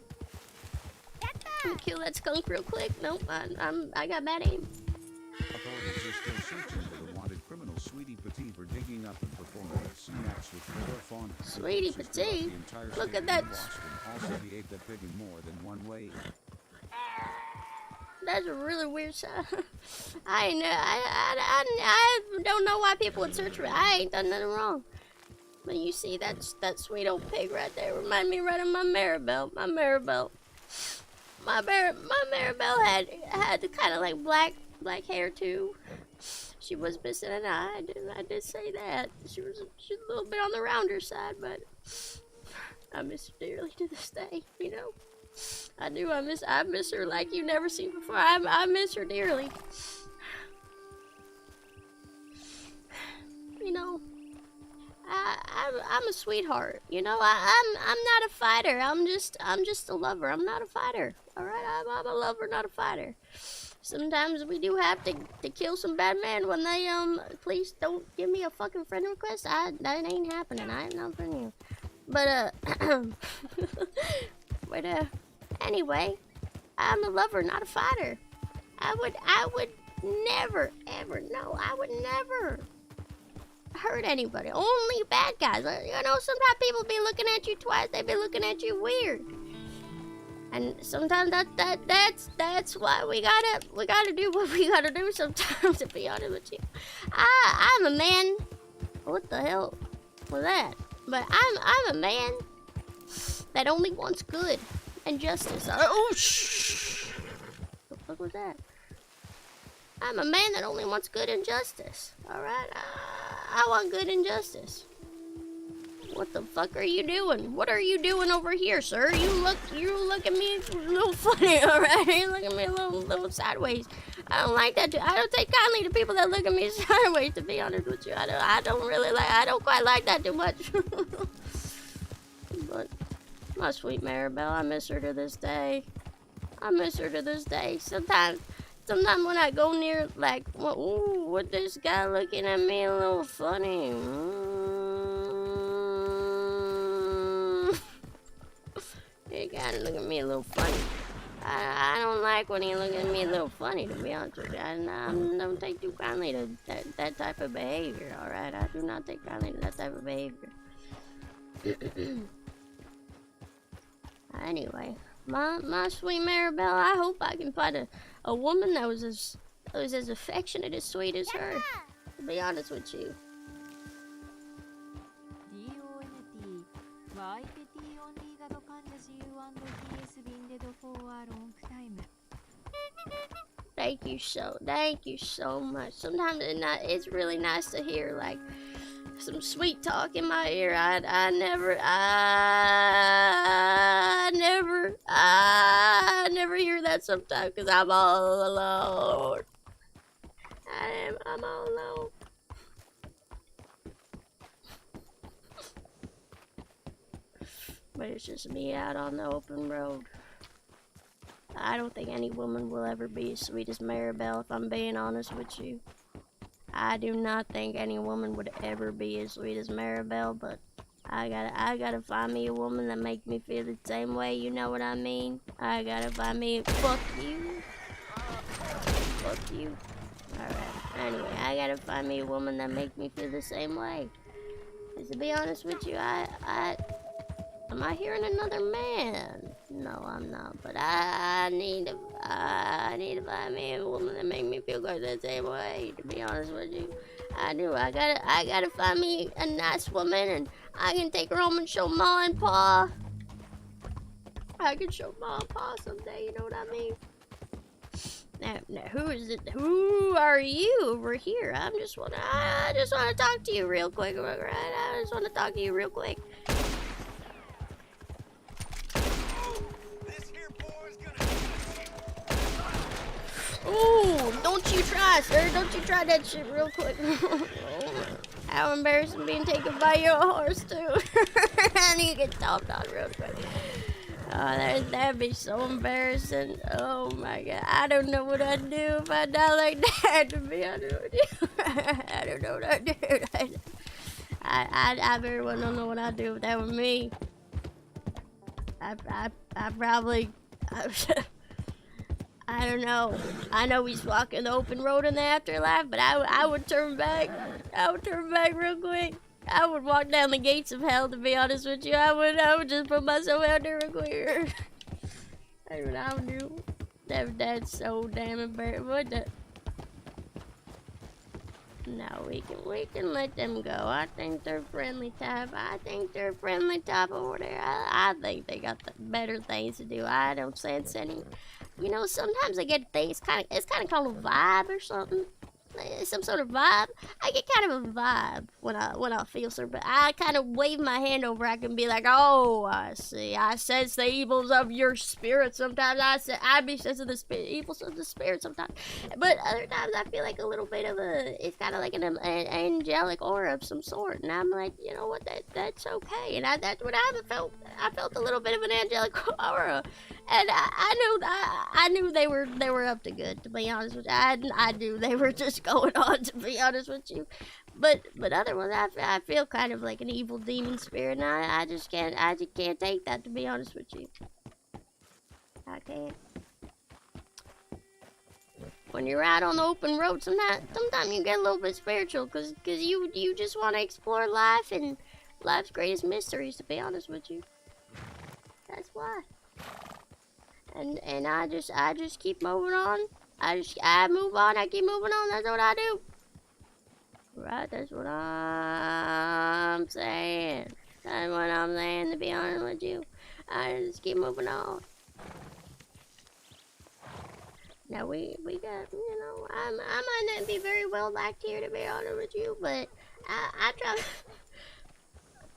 I'm gonna kill that skunk real quick. Nope, I got bad aim. Authorities are still searching for the wanted criminal Sweetie Petite for digging up and performing a scene acts with poor fauna. Sweetie Petite? Look at that. Also, he ate the pig in more than one way. That's a really weird sound. I don't know why people would search for it. I ain't done nothing wrong. But you see, that sweet old pig right there remind me right of my Maribel. My Maribel had the kind of like black hair too. She was missing an eye. I did say that. She's a little bit on the rounder side, but I miss her dearly to this day. You know. I do. I miss her like you've never seen before. I miss her dearly. You know, I'm a sweetheart. You know, I'm not a fighter. I'm just a lover. I'm not a fighter. All right, I'm a lover, not a fighter. Sometimes we do have to kill some bad men when they please don't give me a fucking friend request. That ain't happening. I am not friending you. But anyway, I'm a lover, not a fighter. I would never, ever, no, I would never hurt anybody. Only bad guys. You know, sometimes people be looking at you twice. They be looking at you weird. And sometimes that's why we gotta do what we gotta do sometimes, to be honest with you. I'm a man. What the hell was that? But I'm a man that only wants good and justice. Oh, shh. What the fuck was that? I'm a man that only wants good and justice. Alright? I want good and justice. What the fuck are you doing? What are you doing over here, sir? You look at me a little funny, alright? You look at me a little sideways. I don't like that. I don't take kindly to people that look at me sideways, to be honest with you. I don't quite like that too much. But my sweet Maribel, I miss her to this day. Sometimes when I go near, like, ooh, what this guy looking at me a little funny. You gotta look at me a little funny. I don't like when he looks at me a little funny, to be honest with you. I don't take too kindly to that type of behavior, alright? I do not take kindly to that type of behavior. Anyway, my sweet Maribel, I hope I can find a woman that was as affectionate, as sweet as her, to be honest with you. DONT は IPT only がと患者 CU&TS 便でど for a long time. Thank you so much. Sometimes it's really nice to hear like some sweet talk in my ear. I never hear that sometimes because I'm all alone. I'm all alone. But it's just me out on the open road. I don't think any woman will ever be as sweet as Maribel, if I'm being honest with you. I do not think any woman would ever be as sweet as Maribel, but I gotta find me a woman that makes me feel the same way, you know what I mean? I gotta find me fuck you. Alright, anyway, I gotta find me a woman that makes me feel the same way. 'Cause to be honest with you, am I hearing another man? No, I'm not. But I need to find me a woman that make me feel like the same way. To be honest with you, I do. I gotta find me a nice woman, and I can take her home and show Ma and Pa. I can show Ma and Pa someday. You know what I mean? Now, who is it? Who are you over here? I just wanna talk to you real quick, right? I just wanna talk to you real quick. Ooh, don't you try, sir. Don't you try that shit real quick. How embarrassing being taken by your horse, too. And you get stomped on real quick. Oh, that'd be so embarrassing. Oh, my God. I don't know what I'd do if I died like that, to be honest with you. I don't know what I'd do. I very well don't know what I'd do if that were me. I probably... I don't know. I know he's walking the open road in the afterlife, but I would turn back. I would turn back real quick. I would walk down the gates of hell, to be honest with you. I would just put myself out there real quick. That's what I would do. That's so damn embarrassing. What the? No, we can let them go. I think they're friendly type. Over there. I think they got better things to do. I don't sense any. You know, sometimes I get things it's kind of called a vibe or something. Some sort of vibe. I get kind of a vibe when I feel something. But I kind of wave my hand over. I can be like, oh, I see. I sense the evils of your spirit. Sometimes I be sensing the evils of the spirit sometimes. But other times I feel like a little bit of it's kind of like an angelic aura of some sort. And I'm like, you know what? That's okay. And that's what I felt. I felt a little bit of an angelic aura. And I knew they were up to good, to be honest with you. I knew they were just going on, to be honest with you. But other ones, I feel kind of like an evil demon spirit, and I just can't take that, to be honest with you. I can't. When you're out on the open road, sometimes you get a little bit spiritual, cause you just want to explore life and life's greatest mysteries, to be honest with you. That's why. And I just keep moving on. I move on. I keep moving on. That's what I do. Right? That's what I'm saying. That's what I'm saying, to be honest with you. I just keep moving on. Now we got, you know, I might not be very well liked here, to be honest with you, but I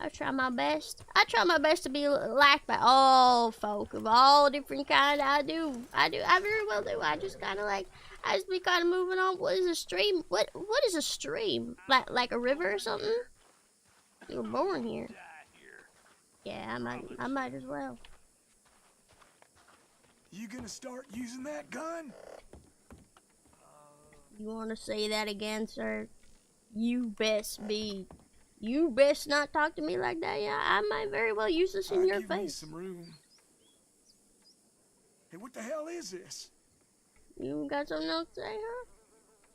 try my best. I try my best to be liked by all folk of all different kinds. I very well do. I just kind of like, I just be kind of moving on. What is a stream? What is a stream? Like a river or something? You were born here. Yeah, I might as well. You gonna start using that gun? You want to say that again, sir? You best not talk to me like that. Yeah, I might very well use this in your face. Me some room. Hey, the hell is this? You got something else to say, huh?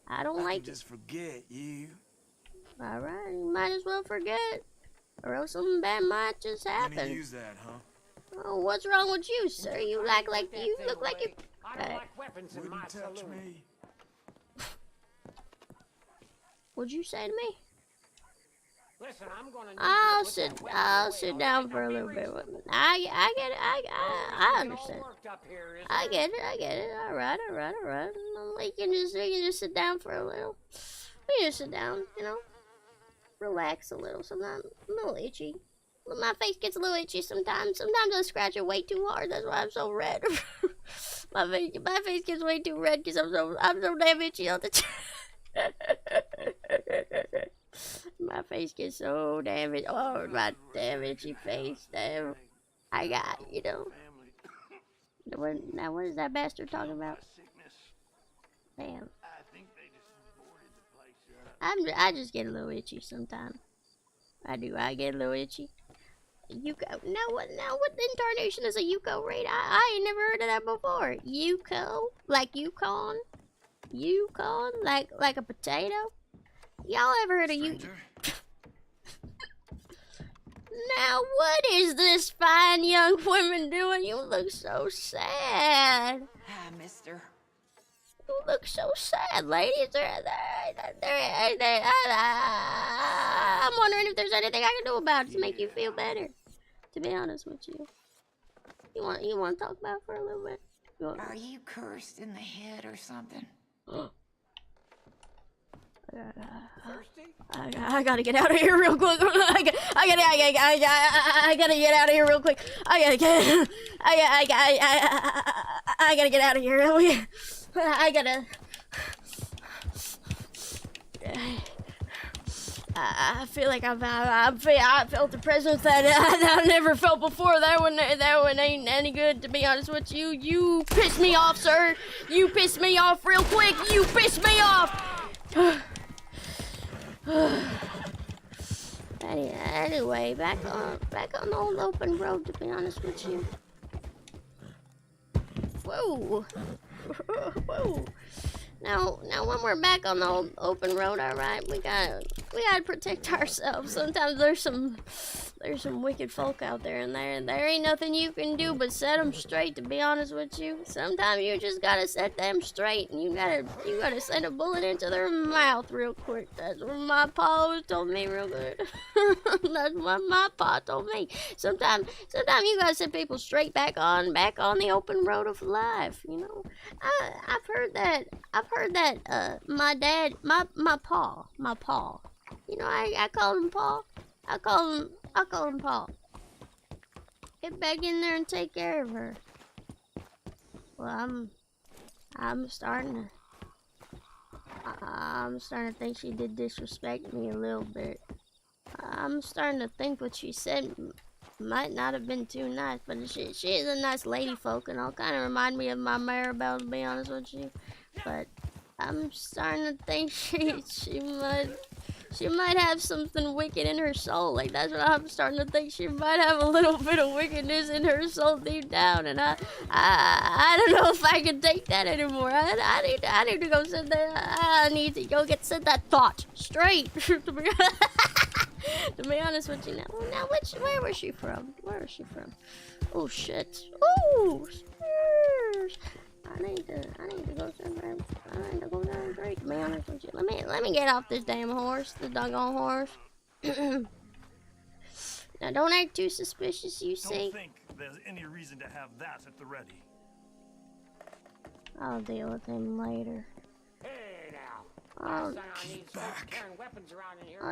I don't I like can it. just forget you. Alright, you might as well forget. Or else something bad might just Gonna happen. use that, huh? Oh, what's wrong with you, sir? You act like you look like you. I don't like weapons in my Wouldn't touch saloon. me. What'd you say to me? Listen, I'm gonna need I'll you to put sit. that weapon I'll away, sit all down right? for a Now, be little bit. reasonable. I get it. I All understand. worked up here, isn't I it? get it. I get it. All right. We can just sit down for a little. We can just sit down. You know, relax a little. Sometimes I'm a little itchy. My face gets a little itchy sometimes. Sometimes I scratch it way too hard. That's why I'm so red. my face gets way too red because I'm so damn itchy all the time. My face gets so damn itchy. Oh, my damn itchy face. Damn. I got, you know. Now what is that bastard talking about? Damn. I think they just boarded the place up. I just get a little itchy sometimes. I do. I get a little itchy. Yuko. Now what incarnation is a Yuko raid? I ain't never heard of that before. Yuko? Like Yukon? Yukon? Like a potato? Y'all ever heard of you? Now what is this fine young woman doing? You look so sad. Ah, mister. You look so sad, lady. I'm wondering if there's anything I can do about it to make you feel better. To be honest with you, you want to talk about it for a little bit? Are you cursed in the head or something? I gotta get out of here real quick. I gotta get out of here real quick. I gotta get out of here. I feel like I felt the presence that I've never felt before. That one ain't any good, to be honest with you. You pissed me off, sir. You pissed me off real quick. You pissed me off. Anyway, back on the old open road, to be honest with you. Whoa. Whoa. Now when we're back on the old open road, all right, we gotta protect ourselves. Sometimes there's some wicked folk out there, and there ain't nothing you can do but set them straight. To be honest with you, sometimes you just gotta set them straight, and you gotta send a bullet into their mouth real quick. That's what my pa always told me real good. That's what my pa told me. Sometimes you gotta set people straight back on the open road of life. You know, I've heard that my dad, my pa. You know, I call him Pa. I call him Pa. Get back in there and take care of her. Well, I'm starting to think she did disrespect me a little bit. I'm starting to think what she said might not have been too nice, but she is a nice lady folk, and all kind of remind me of my Maribel, to be honest with you. But I'm starting to think she might have something wicked in her soul. Like, that's what I'm starting to think. She might have a little bit of wickedness in her soul deep down, and I don't know if I can take that anymore. I need to go sit there. I need to go set that thought straight. To be honest with you, now where was she from? Oh shit! Oh, spears. I need to go somewhere. I need to go down and drink, to be honest with you. Let me get off this damn horse, the doggone horse. Now don't act too suspicious, you see. Don't think there's any reason to have that at the ready. I'll deal with him later. Hey now. I'll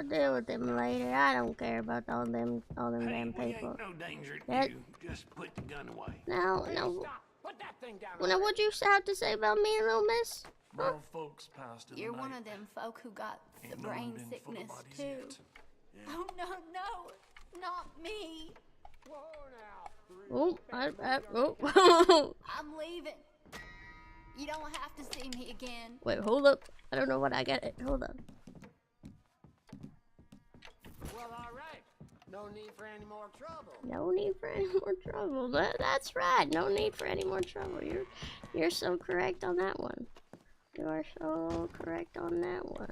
deal with him later. I don't care about all them damn people. No danger to That- you. Just put the gun away. Now, Put that thing down. well, now what'd you have to say about me, little miss? More folks passed in You're the one night. of them folk who got the Ain't no one brain been full of sickness bodies too. yet. Oh no, not me. Whoa now. Oh, oh. I'm leaving. You don't have to see me again. Wait, hold up. I don't know what I got. Hold up. Well, all right. No need for any more trouble. No need for any more trouble. That's right. No need for any more trouble. You're so correct on that one. You are so correct on that one.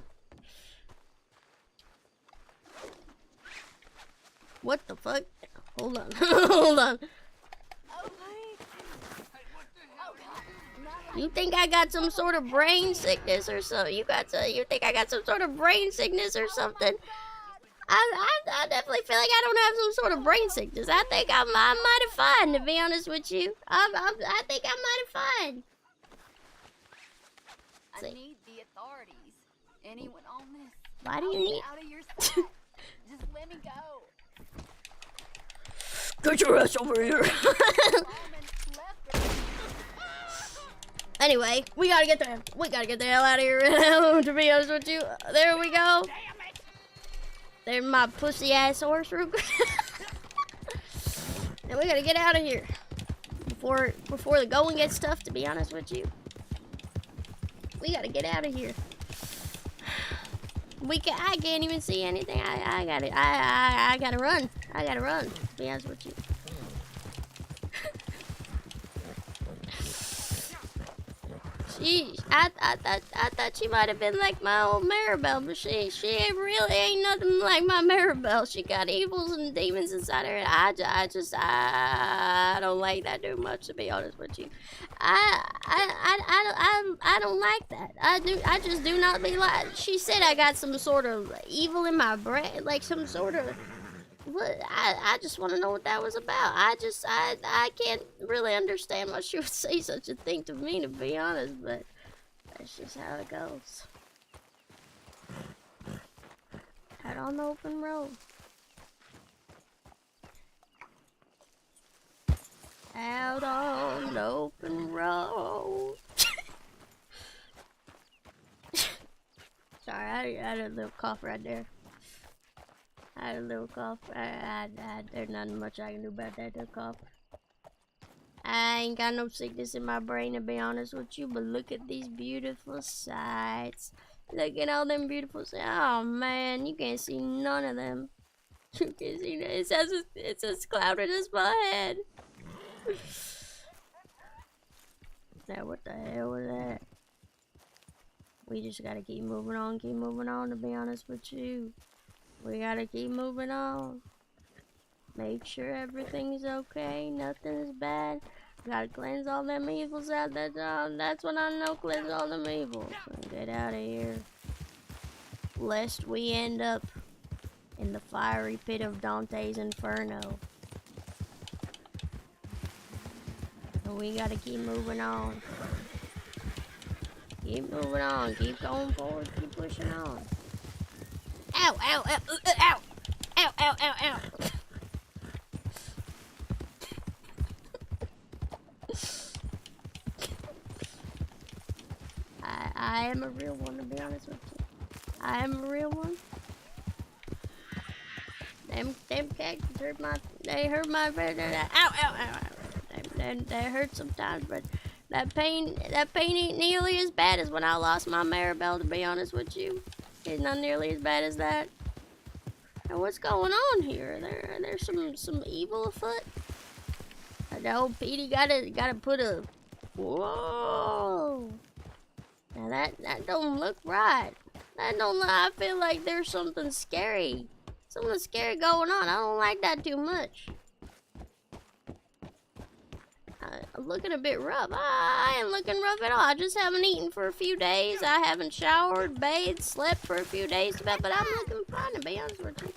What the fuck? Hold on. Hold on. You think I got some sort of brain sickness or so? You think I got some sort of brain sickness or something? I definitely feel like I don't have some sort of brain sickness. I think I'm mighty fine, to be honest with you. I think I'm mighty fine. I need the authorities. Anyone on this? Why do you need? Out of your spot. Just let me go. Get your ass over here. Anyway, we gotta get the hell out of here right now, to be honest with you. There we go. There's my pussy ass horse real quick. And we gotta get out of here before the going gets tough, to be honest with you. We gotta get out of here. I can't even see anything. I gotta run. I gotta run, to be honest with you. I thought she might have been like my old Maribel, but she really ain't nothing like my Maribel. She got evils and demons inside her. I don't like that too much, to be honest with you. I don't like that. I just do not be like. She said I got some sort of evil in my brain, like some sort of. What? I just want to know what that was about. I can't really understand why she would say such a thing to me, to be honest, but that's just how it goes. Out on the open road. Out on the open road. Sorry, I had a little cough right there. I had a little cough. There's nothing much I can do about that little cough. I ain't got no sickness in my brain, to be honest with you, but look at these beautiful sights. Look at all them beautiful sights. Oh man, you can't see none of them. You can't see that. It's as clouded as my head. Now what the hell was that? We just gotta keep moving on, to be honest with you. We gotta keep moving on. Make sure everything's okay, nothing's bad. Gotta cleanse all them evils out. That's what I know, cleanse all them evils. So get out of here. Lest we end up in the fiery pit of Dante's Inferno. So we gotta keep moving on. Keep moving on, keep going forward, keep pushing on. Ow, ow, ow, ow, ow, ow, ow, ow. I am a real one, to be honest with you. I am a real one. Them cactus hurt my, ow, ow, ow, ow. They hurt sometimes, but that pain ain't nearly as bad as when I lost my Maribel, to be honest with you. It's not nearly as bad as that. And what's going on here? There's some evil afoot. The old Petey gotta put a. Whoa! Now that don't look right. That don't. I feel like there's something scary. Something scary going on. I don't like that too much. I'm looking a bit rough. I ain't looking rough at all. I just haven't eaten for a few days. I haven't showered, bathed, slept for a few days. But I'm looking fine, to be honest with you.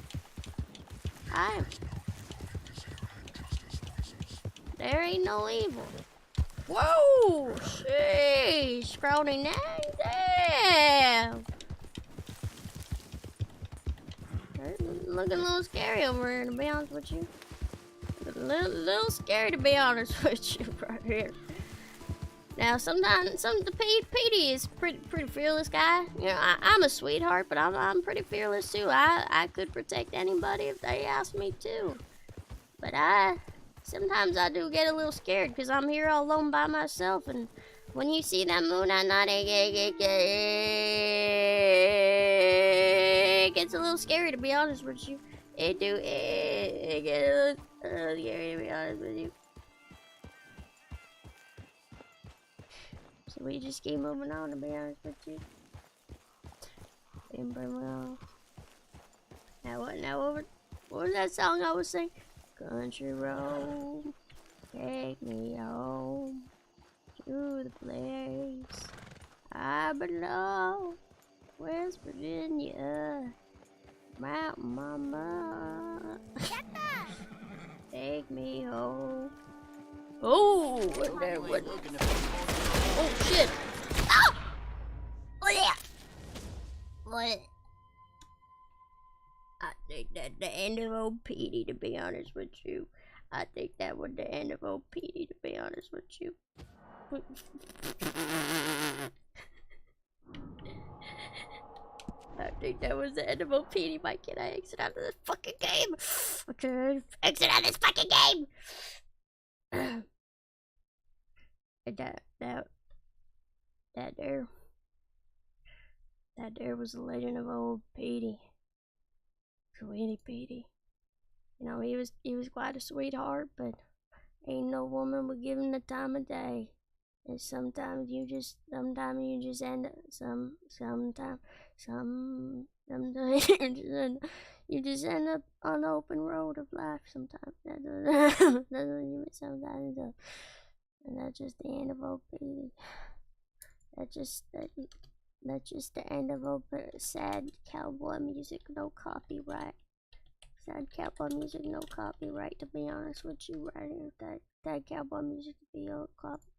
There ain't no evil. Whoa! Sheesh! Scrawny neck. Damn! Looking a little scary over here, to be honest with you. A little scary, to be honest with you, right here. Now, sometimes the Petey is pretty fearless guy. You know, I'm a sweetheart, but I'm pretty fearless too. I could protect anybody if they asked me to. But sometimes I do get a little scared because I'm here all alone by myself. And when you see that moon at night, it gets a little scary, to be honest with you. It do it get scary, to be honest with you. So we just keep moving on, to be honest with you. Now what was that song I was singing? Country road, take me home to the place I belong, West Virginia, Mountain Mama. Take me home. Oh, what? Oh shit! Ah! Oh yeah! What? I think that's the end of old Petey, to be honest with you. I think that was the end of old Petey, to be honest with you. I think that was the end of old Petey. Why can't I exit out of this fucking game? Okay, exit out of this fucking game! That there was the legend of old Petey. Sweetie Petey. You know, he was quite a sweetheart, but ain't no woman would give him the time of day. And sometimes you just end up you just end up on the open road of life sometimes. Sometimes, and that's just the end of old Petey. That's just the end of old sad cowboy music, no copyright. Sad cowboy music, no copyright, to be honest with you, right here. That cowboy music to be old copy.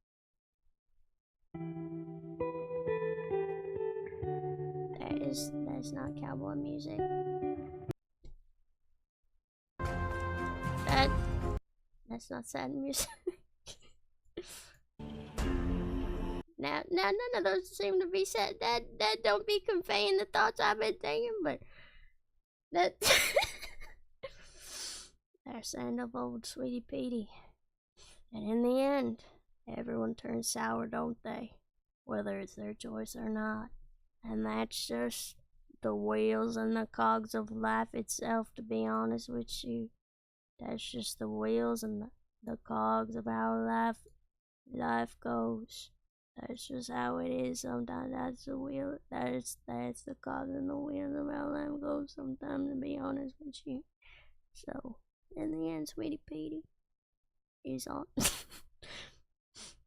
That's not cowboy music. That's not sad music. Now none of those seem to be said. That don't be conveying the thoughts I've been thinking, but that that's the end of old Sweetie Petey. And in the end, everyone turns sour, don't they? Whether it's their choice or not. And that's just the wheels and the cogs of life itself, to be honest with you. That's just the wheels and the cogs of how life goes. That's just how it is sometimes. That's the wheel. That's the cogs and the wheels of how life goes sometimes, to be honest with you. So, in the end, Sweetie Petey is on.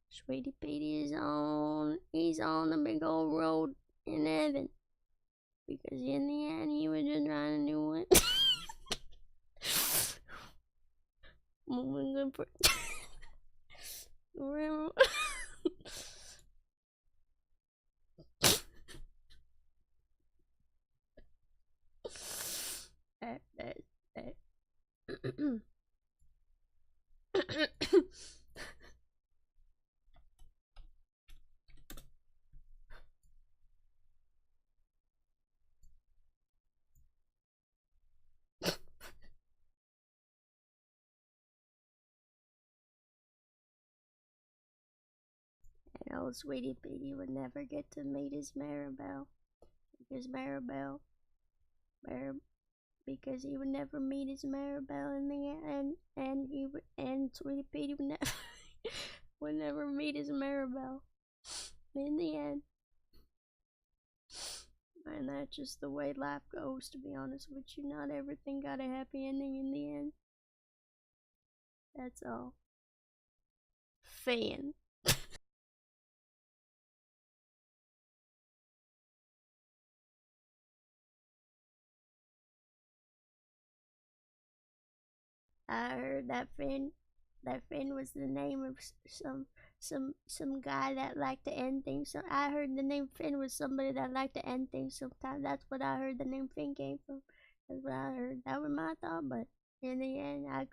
Sweetie Petey is on. He's on the big old road in heaven. Because in the end, he was just trying to do it. Moving good for. And old Sweetie Petey would never get to meet his Maribel. Because he would never meet his Maribel in the end, and Sweetie Petey would never would never meet his Maribel in the end. And that's just the way life goes, to be honest with you. Not everything got a happy ending in the end. That's all. Fan. I heard that Finn was the name of some guy that liked to end things. So I heard the name Finn was somebody that liked to end things sometimes. That's what I heard the name Finn came from. That's what I heard. That was my thought, but in the end, I